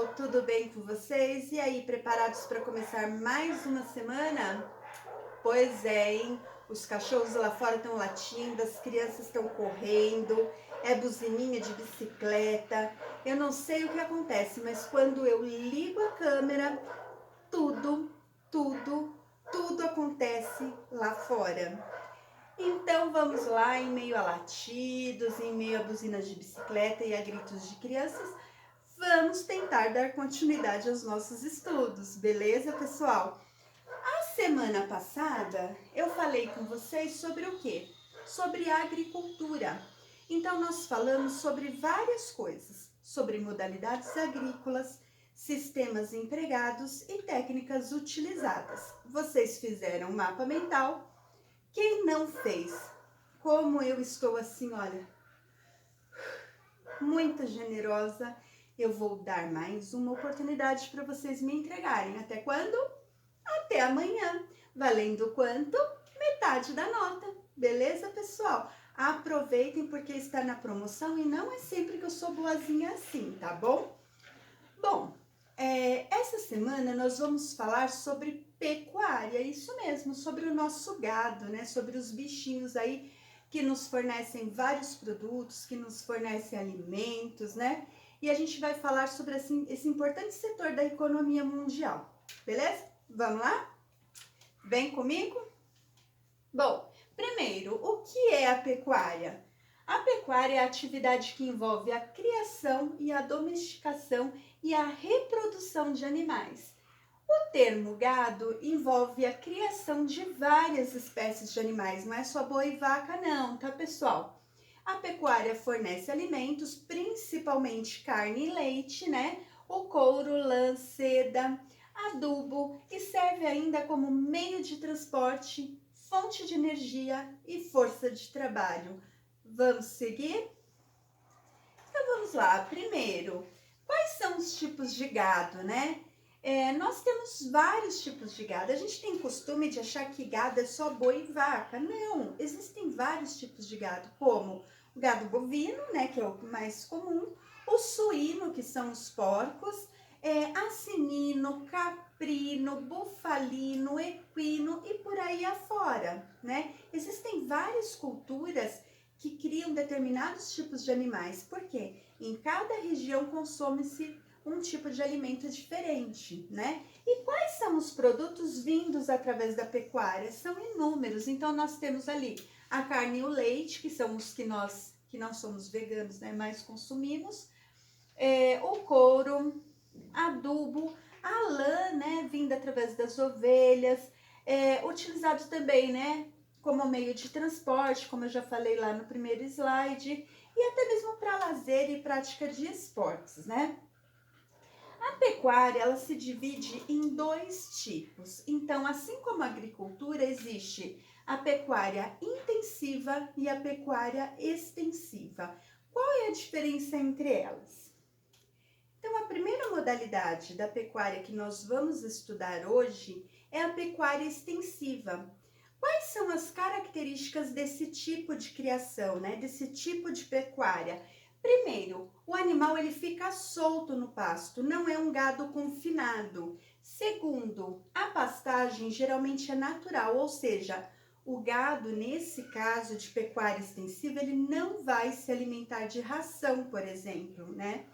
pessoal, tudo bem com vocês? E aí, preparados para começar mais uma semana? Pois é, hein? Os cachorros lá fora estão latindo, as crianças estão correndo, é buzininha de bicicleta. Eu não sei o que acontece, mas quando eu ligo a câmera, tudo, tudo, tudo acontece lá fora. Então vamos lá, em meio a latidos, em meio a buzinas de bicicleta e a gritos de crianças, vamos tentar dar continuidade aos nossos estudos, beleza, pessoal? A semana passada eu falei com vocês sobre o quê? Sobre agricultura. Então nós falamos sobre várias coisas, sobre modalidades agrícolas, sistemas empregados e técnicas utilizadas. Vocês fizeram um mapa mental? Quem não fez? Como eu estou assim, olha, muito generosa, eu vou dar mais uma oportunidade para vocês me entregarem. Até quando? Até amanhã. Valendo quanto? Metade da nota. Beleza, pessoal? Aproveitem porque está na promoção e não é sempre que eu sou boazinha assim, tá bom? Bom, essa semana nós vamos falar sobre pecuária, isso mesmo, sobre o nosso gado, né? Sobre os bichinhos aí que nos fornecem vários produtos, que nos fornecem alimentos, né? E a gente vai falar sobre assim, esse importante setor da economia mundial, beleza? Vamos lá? Vem comigo? Bom, primeiro, o que é a pecuária? A pecuária é a atividade que envolve a criação e a domesticação e a reprodução de animais. O termo gado envolve a criação de várias espécies de animais, não é só boi e vaca não, tá, pessoal? A pecuária fornece alimentos, principalmente carne e leite, né? O couro, lã, seda, adubo e serve ainda como meio de transporte, fonte de energia e força de trabalho. Vamos seguir? Então vamos lá. Primeiro, quais são os tipos de gado, né? Nós temos vários tipos de gado. A gente tem costume de achar que gado é só boi e vaca. Não, existem vários tipos de gado, como o gado bovino, né, que é o mais comum, o suíno, que são os porcos, asinino, caprino, bufalino, equino e por aí afora, né? Existem várias culturas que criam determinados tipos de animais. Por quê? Em cada região consome-se um tipo de alimento diferente, né? E quais são os produtos vindos através da pecuária? São inúmeros. Então nós temos ali a carne e o leite, que são os que não somos veganos, né, mais consumimos, o couro, adubo, a lã, né, vinda através das ovelhas, utilizado também, né, como meio de transporte, como eu já falei lá no primeiro slide, e até mesmo para lazer e prática de esportes, né? A pecuária, ela se divide em dois tipos. Então, assim como a agricultura, existe a pecuária intensiva e a pecuária extensiva. Qual é a diferença entre elas? Então, a primeira modalidade da pecuária que nós vamos estudar hoje é a pecuária extensiva. Quais são as características desse tipo de criação, né? Desse tipo de pecuária? Primeiro, o animal ele fica solto no pasto, não é um gado confinado. Segundo, a pastagem geralmente é natural, ou seja, o gado, nesse caso de pecuária extensiva, ele não vai se alimentar de ração, por exemplo, né?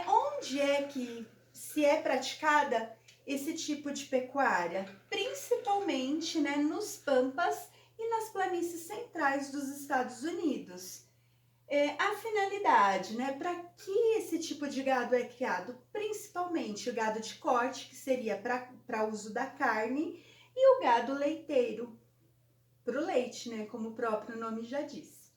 Onde é que se é praticada esse tipo de pecuária? Principalmente, né, nos pampas e nas planícies centrais dos Estados Unidos. A finalidade, né, para que esse tipo de gado é criado? Principalmente o gado de corte, que seria para uso da carne, e o gado leiteiro, para o leite, né, como o próprio nome já diz.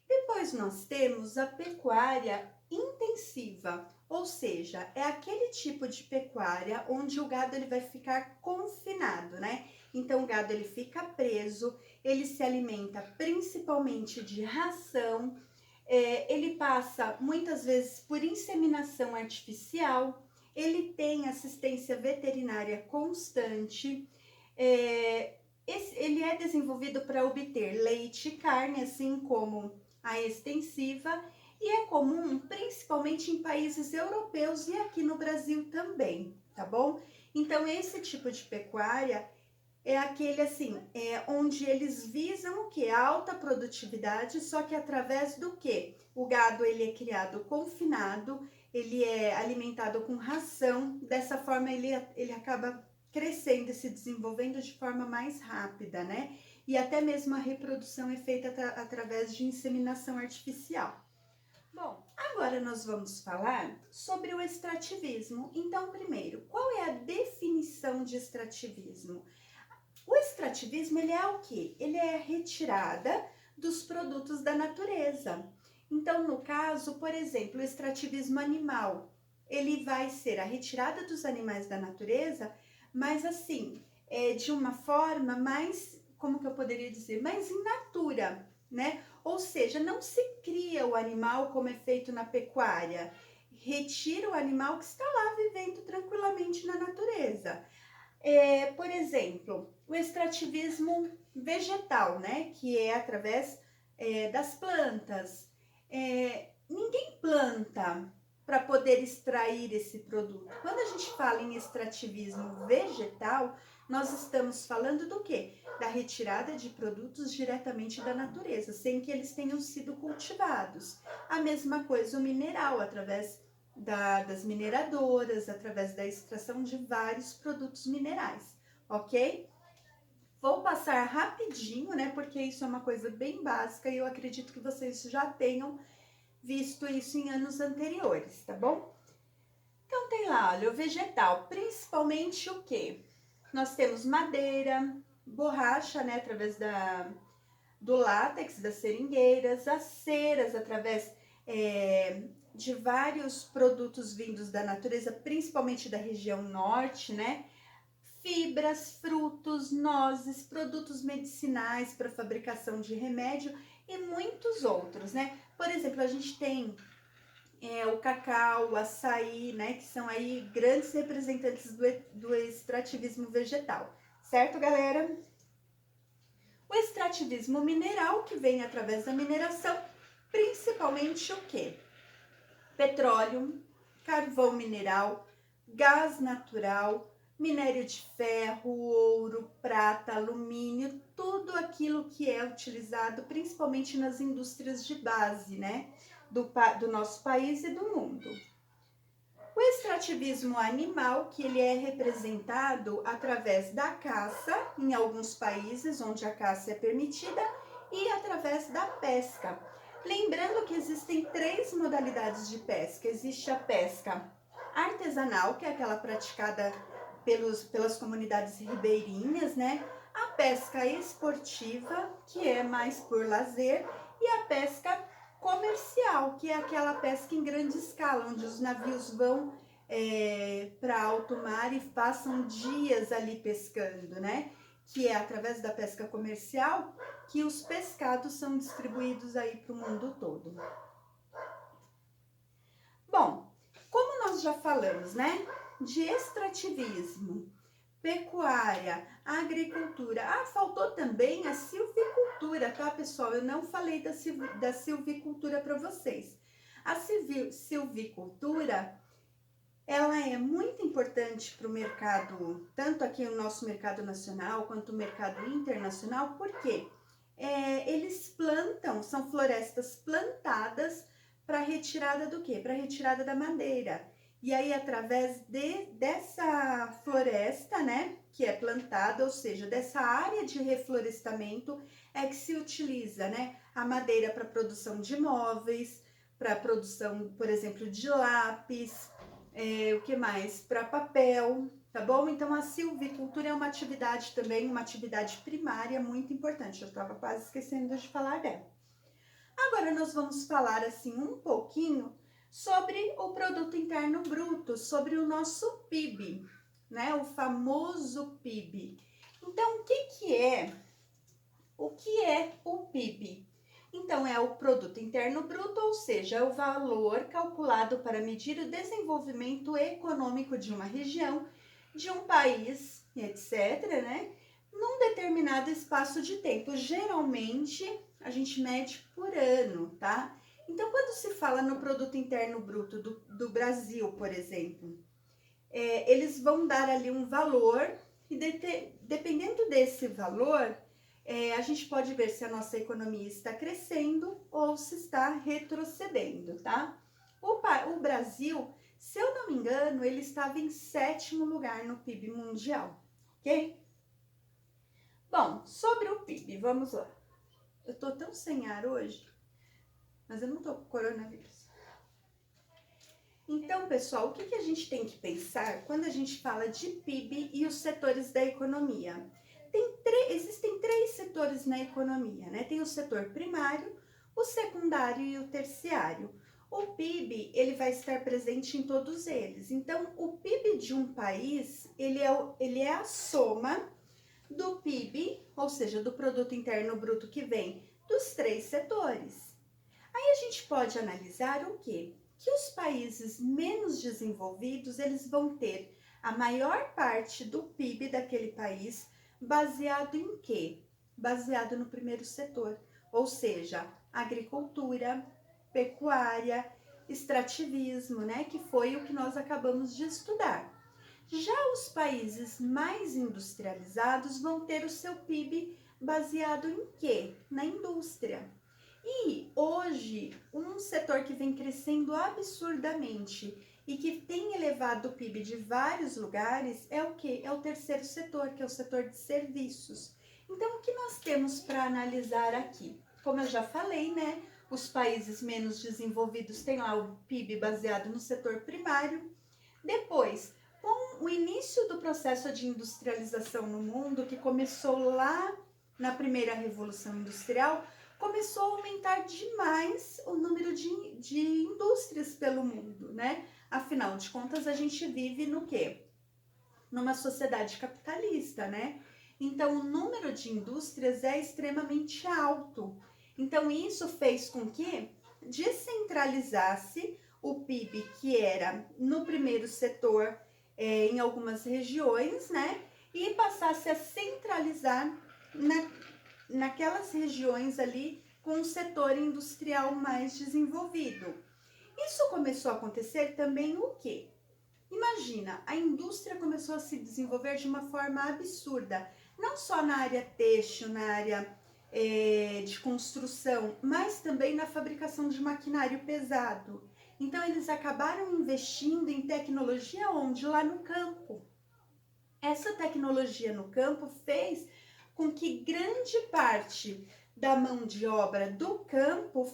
Depois nós temos a pecuária intensiva, ou seja, é aquele tipo de pecuária onde o gado ele vai ficar confinado, né? Então o gado ele fica preso, ele se alimenta principalmente de ração, ele passa muitas vezes por inseminação artificial, ele tem assistência veterinária constante, ele é desenvolvido para obter leite e carne, assim como a extensiva, e é comum principalmente em países europeus e aqui no Brasil também, tá bom? Então esse tipo de pecuária é aquele assim, onde eles visam o que? A alta produtividade, só que através do que? O gado ele é criado confinado, ele é alimentado com ração, dessa forma ele acaba crescendo e se desenvolvendo de forma mais rápida, né? E até mesmo a reprodução é feita através de inseminação artificial. Bom, agora nós vamos falar sobre o extrativismo. Então, primeiro, qual é a definição de extrativismo? O extrativismo, ele é o quê? Ele é a retirada dos produtos da natureza. Então, no caso, por exemplo, o extrativismo animal, ele vai ser a retirada dos animais da natureza, mas assim, de uma forma mais, como que eu poderia dizer, mais in natura, né? Ou seja, não se cria o animal como é feito na pecuária, retira o animal que está lá vivendo tranquilamente na natureza. Por exemplo, o extrativismo vegetal, né? Que é através das plantas. Ninguém planta para poder extrair esse produto. Quando a gente fala em extrativismo vegetal, nós estamos falando do quê? Da retirada de produtos diretamente da natureza, sem que eles tenham sido cultivados. A mesma coisa o mineral, através das mineradoras, através da extração de vários produtos minerais, ok? Vou passar rapidinho, né, porque isso é uma coisa bem básica e eu acredito que vocês já tenham visto isso em anos anteriores, tá bom? Então tem lá, olha, o vegetal, principalmente o que? Nós temos madeira, borracha, né, através do látex das seringueiras, as ceras através de vários produtos vindos da natureza, principalmente da região norte, né? Fibras, frutos, nozes, produtos medicinais para fabricação de remédio e muitos outros, né? Por exemplo, a gente tem o cacau, o açaí, né? Que são aí grandes representantes do extrativismo vegetal, certo, galera? O extrativismo mineral, que vem através da mineração, principalmente o quê? Petróleo, carvão mineral, gás natural, minério de ferro, ouro, prata, alumínio, tudo aquilo que é utilizado principalmente nas indústrias de base, né, do nosso país e do mundo. O extrativismo animal, que ele é representado através da caça, em alguns países onde a caça é permitida, e através da pesca. Lembrando que existem 3 modalidades de pesca. Existe a pesca artesanal, que é aquela praticada pelas comunidades ribeirinhas, né? A pesca esportiva, que é mais por lazer, e a pesca comercial, que é aquela pesca em grande escala, onde os navios vão para alto mar e passam dias ali pescando, né? Que é através da pesca comercial que os pescados são distribuídos aí para o mundo todo. Bom, como nós já falamos, né? De extrativismo, pecuária, agricultura. Ah, faltou também a silvicultura, tá, pessoal? Eu não falei da silvicultura para vocês. A silvicultura, ela é muito importante para o mercado, tanto aqui no nosso mercado nacional quanto o mercado internacional, porque eles plantam, são florestas plantadas para retirada do quê? Para retirada da madeira. E aí, através dessa floresta, né, que é plantada, ou seja, dessa área de reflorestamento, é que se utiliza, né, a madeira para produção de móveis, para produção, por exemplo, de lápis, o que mais? Para papel, tá bom? Então, a silvicultura é uma atividade também, uma atividade primária muito importante. Eu estava quase esquecendo de falar dela. Agora, nós vamos falar, assim, um pouquinho sobre o Produto Interno Bruto, sobre o nosso PIB, né? O famoso PIB. Então, o que é o PIB? Então, é o Produto Interno Bruto, ou seja, é o valor calculado para medir o desenvolvimento econômico de uma região, de um país, etc., né? Num determinado espaço de tempo. Geralmente, a gente mede por ano, tá? Então, quando se fala no produto interno bruto do Brasil, por exemplo, eles vão dar ali um valor e dependendo desse valor, a gente pode ver se a nossa economia está crescendo ou se está retrocedendo, tá? O Brasil, se eu não me engano, ele estava em 7º lugar no PIB mundial, ok? Bom, sobre o PIB, vamos lá. Eu tô tão sem ar hoje, mas eu não tô com coronavírus. Então, pessoal, o que a gente tem que pensar quando a gente fala de PIB e os setores da economia? Existem 3 setores na economia, né? Tem o setor primário, o secundário e o terciário. O PIB, ele vai estar presente em todos eles. Então, o PIB de um país, ele é a soma do PIB, ou seja, do produto interno bruto que vem dos 3 setores. Aí a gente pode analisar o quê? Que os países menos desenvolvidos, eles vão ter a maior parte do PIB daquele país baseado em quê? Baseado no primeiro setor, ou seja, agricultura, pecuária, extrativismo, né? Que foi o que nós acabamos de estudar. Já os países mais industrializados vão ter o seu PIB baseado em quê? Na indústria. E hoje, um setor que vem crescendo absurdamente e que tem elevado o PIB de vários lugares é o quê? É o terceiro setor, que é o setor de serviços. Então, o que nós temos para analisar aqui? Como eu já falei, né? Os países menos desenvolvidos têm lá o PIB baseado no setor primário. Depois, com o início do processo de industrialização no mundo, que começou lá na primeira Revolução Industrial, começou a aumentar demais o número de indústrias pelo mundo, né? Afinal de contas, a gente vive no quê? Numa sociedade capitalista, né? Então, o número de indústrias é extremamente alto. Então, isso fez com que descentralizasse o PIB, que era no primeiro setor, em algumas regiões, né? E passasse a centralizar naquelas regiões ali com o setor industrial mais desenvolvido. Isso começou a acontecer também o quê? Imagina, a indústria começou a se desenvolver de uma forma absurda, não só na área têxtil, na área de construção, mas também na fabricação de maquinário pesado. Então, eles acabaram investindo em tecnologia onde? Lá no campo. Essa tecnologia no campo fez com que grande parte da mão de obra do campo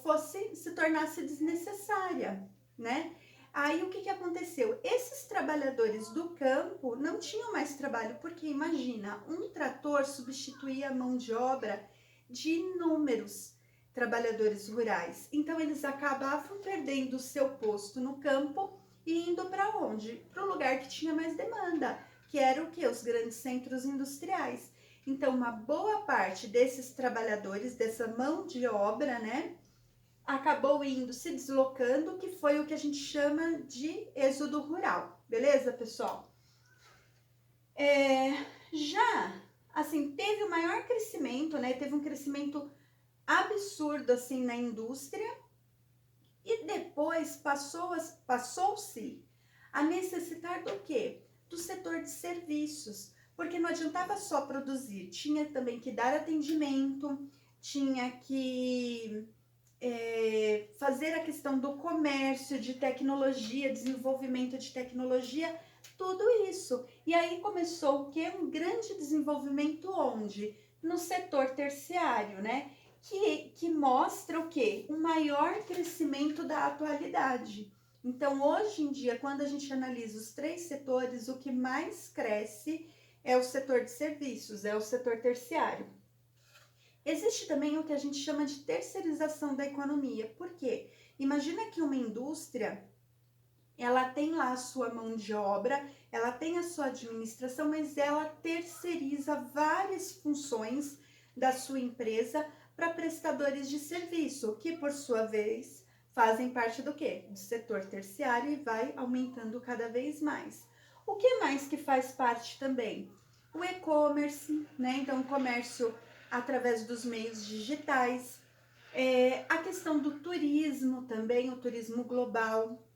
se tornasse desnecessária, né? Aí o que aconteceu? Esses trabalhadores do campo não tinham mais trabalho, porque imagina, um trator substituía a mão de obra de inúmeros trabalhadores rurais. Então eles acabavam perdendo o seu posto no campo e indo para onde? Para o lugar que tinha mais demanda, que era o que? Os grandes centros industriais. Então, uma boa parte desses trabalhadores, dessa mão de obra, né, acabou indo, se deslocando, que foi o que a gente chama de êxodo rural. Beleza, pessoal? Já, assim, teve o maior crescimento, né, teve um crescimento absurdo, assim, na indústria, e depois passou-se a necessitar do quê? Do setor de serviços. Porque não adiantava só produzir, tinha também que dar atendimento, tinha que fazer a questão do comércio, de tecnologia, desenvolvimento de tecnologia, tudo isso. E aí começou o quê? Um grande desenvolvimento onde? No setor terciário, né? Que mostra o quê? Um maior crescimento da atualidade. Então, hoje em dia, quando a gente analisa os 3 setores, o que mais cresce é o setor de serviços, é o setor terciário. Existe também o que a gente chama de terceirização da economia. Por quê? Imagina que uma indústria, ela tem lá a sua mão de obra, ela tem a sua administração, mas ela terceiriza várias funções da sua empresa para prestadores de serviço, que por sua vez fazem parte do quê? Do setor terciário e vai aumentando cada vez mais. O que mais que faz parte também? O e-commerce, né? Então, o comércio através dos meios digitais. A questão do turismo também, o turismo global,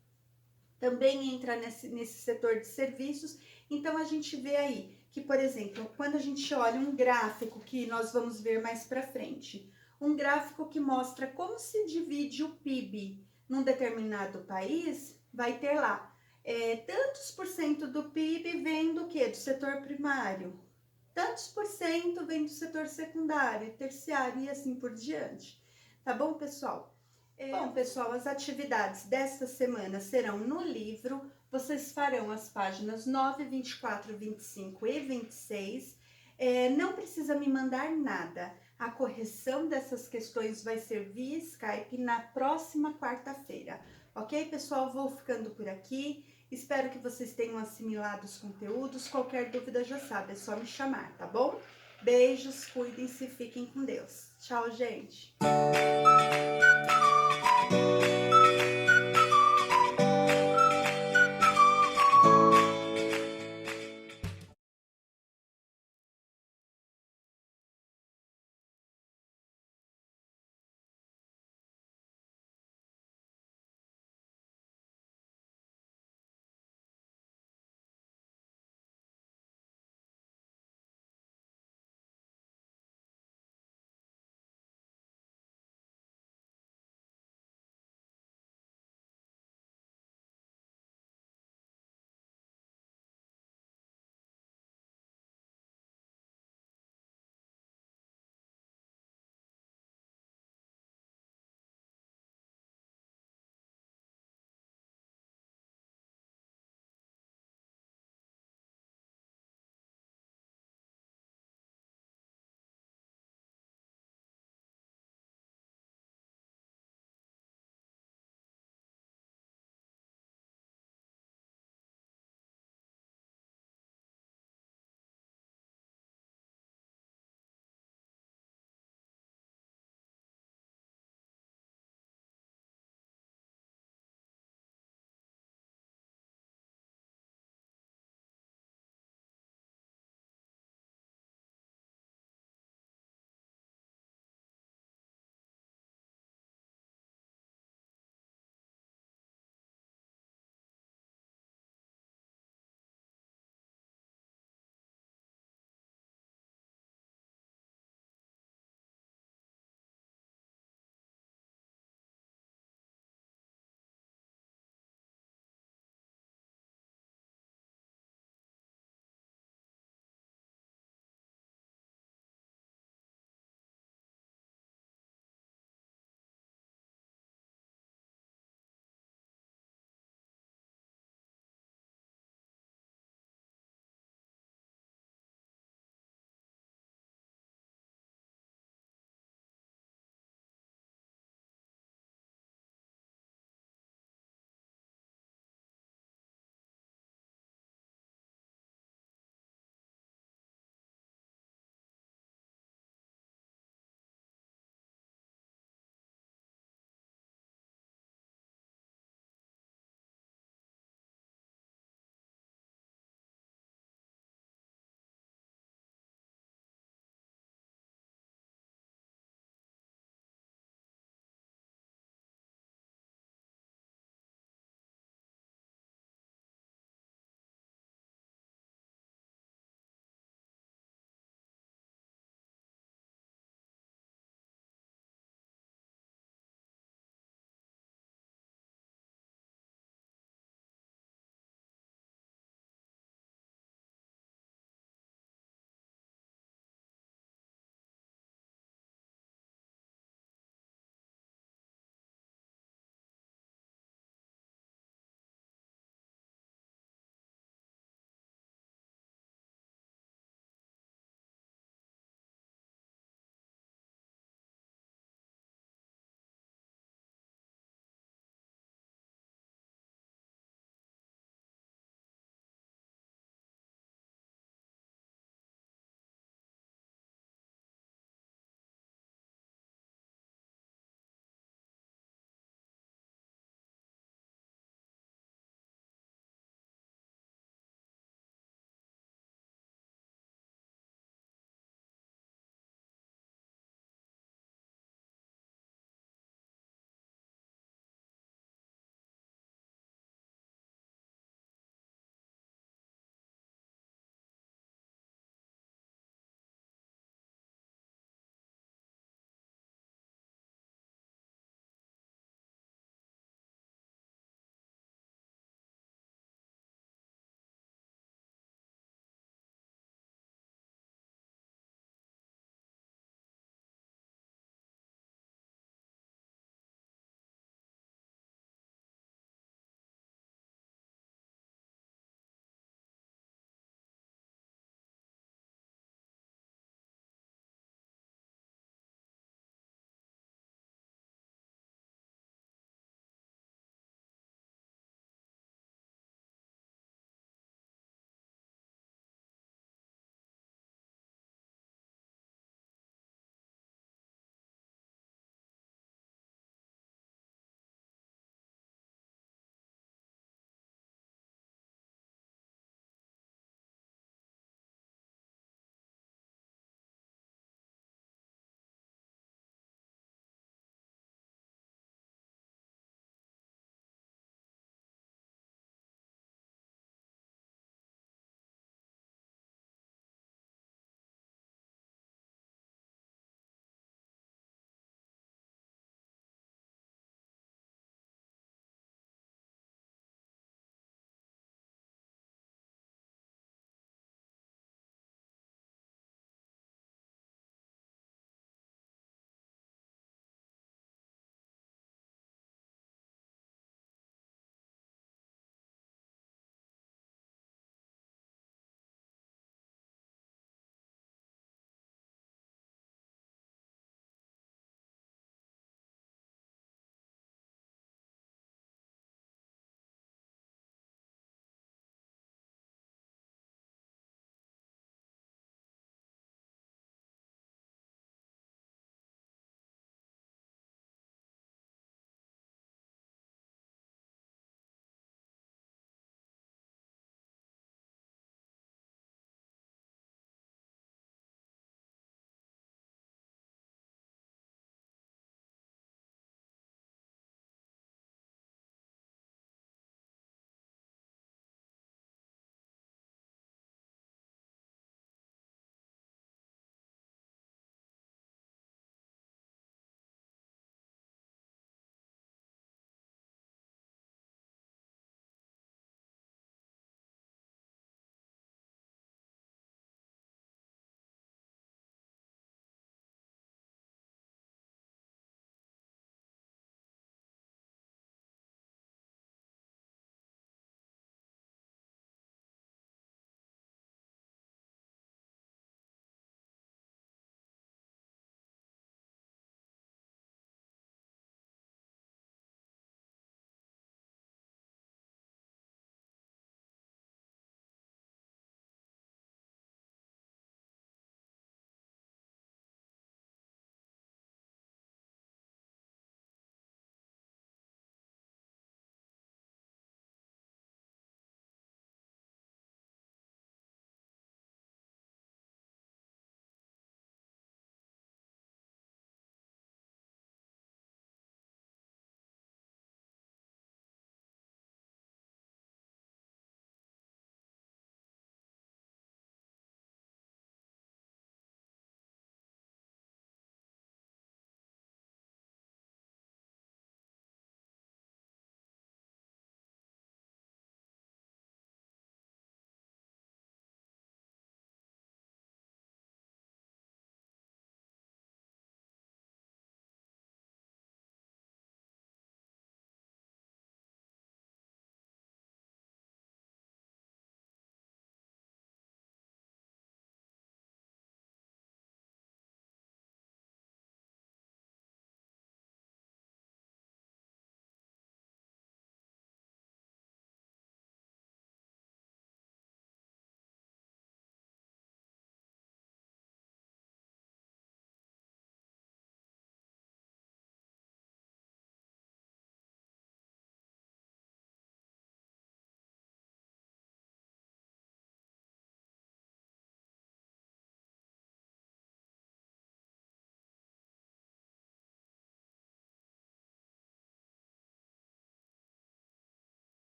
também entra nesse setor de serviços. Então, a gente vê aí que, por exemplo, quando a gente olha um gráfico que nós vamos ver mais para frente, um gráfico que mostra como se divide o PIB num determinado país, vai ter lá tantos por cento do PIB vem do quê? Do setor primário, tantos por cento vem do setor secundário, terciário e assim por diante. Tá bom, pessoal? Bom, pessoal, as atividades desta semana serão no livro. Vocês farão as páginas 9, 24, 25 e 26. Não precisa me mandar nada. A correção dessas questões vai ser via Skype na próxima quarta-feira. Ok, pessoal? Vou ficando por aqui. Espero que vocês tenham assimilado os conteúdos. Qualquer dúvida já sabe, é só me chamar, tá bom? Beijos, cuidem-se, fiquem com Deus. Tchau, gente!